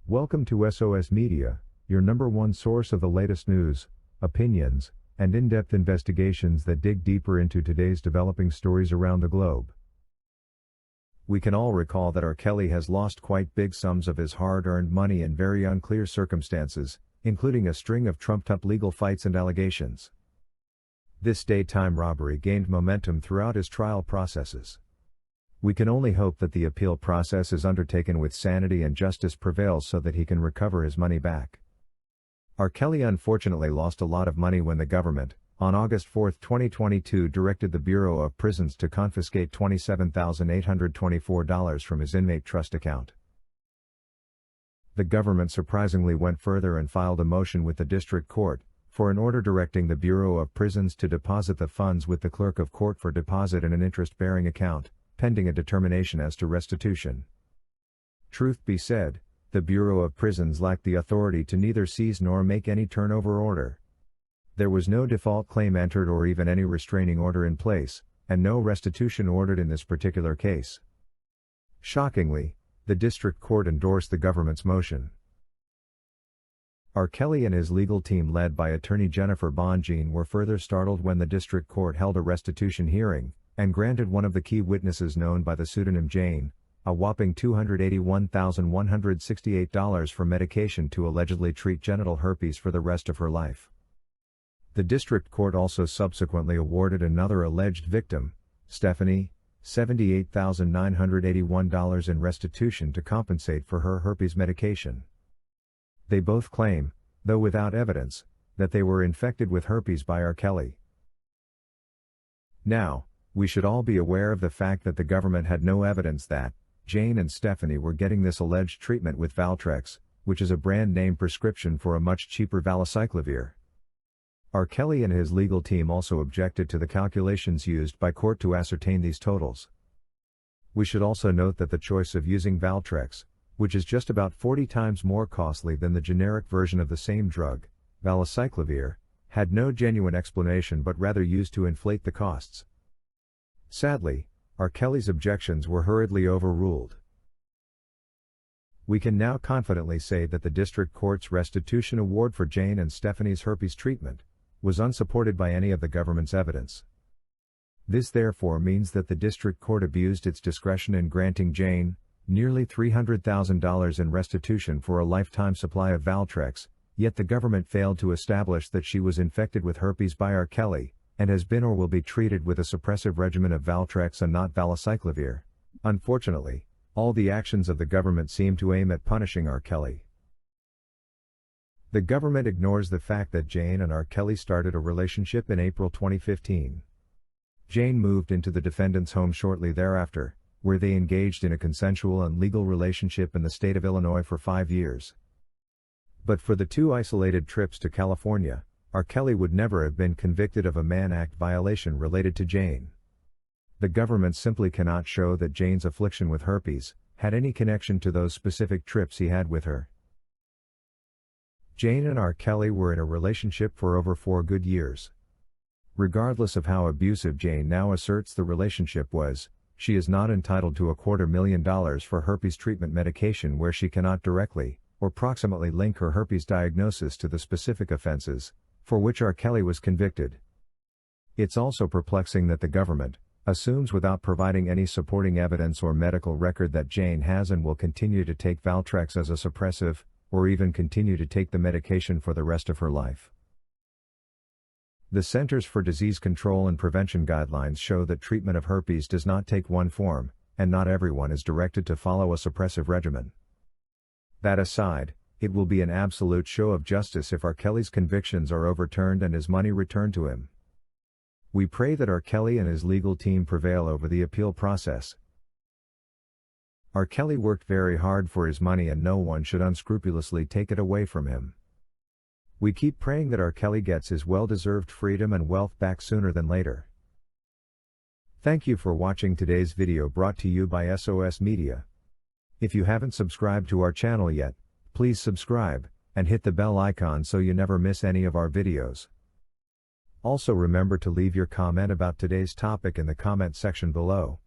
Welcome to SOS Media, your number one source of the latest news, opinions, and in-depth investigations that dig deeper into today's developing stories around the globe. We can all recall that R. Kelly has lost quite big sums of his hard-earned money in very unclear circumstances, including a string of trumped-up legal fights and allegations. This daytime robbery gained momentum throughout his trial processes. We can only hope that the appeal process is undertaken with sanity and justice prevails so that he can recover his money back. R. Kelly unfortunately lost a lot of money when the government, on August 4, 2022, directed the Bureau of Prisons to confiscate $27,824 from his inmate trust account. The government surprisingly went further and filed a motion with the district court for an order directing the Bureau of Prisons to deposit the funds with the clerk of court for deposit in an interest-bearing account, pending a determination as to restitution. Truth be said, the Bureau of Prisons lacked the authority to neither seize nor make any turnover order. There was no default claim entered or even any restraining order in place, and no restitution ordered in this particular case. Shockingly, the district court endorsed the government's motion. R. Kelly and his legal team led by attorney Jennifer Bonjean were further startled when the district court held a restitution hearing, and granted one of the key witnesses known by the pseudonym Jane, a whopping $281,168 for medication to allegedly treat genital herpes for the rest of her life. The district court also subsequently awarded another alleged victim, Stephanie, $78,981 in restitution to compensate for her herpes medication. They both claim, though without evidence, that they were infected with herpes by R. Kelly. Now, we should all be aware of the fact that the government had no evidence that Jane and Stephanie were getting this alleged treatment with Valtrex, which is a brand name prescription for a much cheaper valacyclovir. R. Kelly and his legal team also objected to the calculations used by court to ascertain these totals. We should also note that the choice of using Valtrex, which is just about 40 times more costly than the generic version of the same drug, valacyclovir, had no genuine explanation but rather used to inflate the costs. Sadly, R. Kelly's objections were hurriedly overruled. We can now confidently say that the district court's restitution award for Jane and Stephanie's herpes treatment was unsupported by any of the government's evidence. This therefore means that the district court abused its discretion in granting Jane nearly $300,000 in restitution for a lifetime supply of Valtrex, yet the government failed to establish that she was infected with herpes by R. Kelly, and has been or will be treated with a suppressive regimen of Valtrex and not valacyclovir. Unfortunately, all the actions of the government seem to aim at punishing R. Kelly. The government ignores the fact that Jane and R. Kelly started a relationship in April 2015. Jane moved into the defendant's home shortly thereafter, where they engaged in a consensual and legal relationship in the state of Illinois for 5 years. But for the 2 isolated trips to California, R. Kelly would never have been convicted of a Mann Act violation related to Jane. The government simply cannot show that Jane's affliction with herpes had any connection to those specific trips he had with her. Jane and R. Kelly were in a relationship for over 4 good years. Regardless of how abusive Jane now asserts the relationship was, she is not entitled to $250,000 for herpes treatment medication where she cannot directly, or proximately link her herpes diagnosis to the specific offenses for which R. Kelly was convicted. It's also perplexing that the government assumes without providing any supporting evidence or medical record that Jane has and will continue to take Valtrex as a suppressive, or even continue to take the medication for the rest of her life. The Centers for Disease Control and Prevention guidelines show that treatment of herpes does not take one form, and not everyone is directed to follow a suppressive regimen. That aside, it will be an absolute show of justice if R. Kelly's convictions are overturned and his money returned to him. We pray that R. Kelly and his legal team prevail over the appeal process. R. Kelly worked very hard for his money and no one should unscrupulously take it away from him. We keep praying that R. Kelly gets his well-deserved freedom and wealth back sooner than later. Thank you for watching today's video brought to you by SOS Media. If you haven't subscribed to our channel yet, please subscribe, and hit the bell icon so you never miss any of our videos. Also remember to leave your comment about today's topic in the comment section below.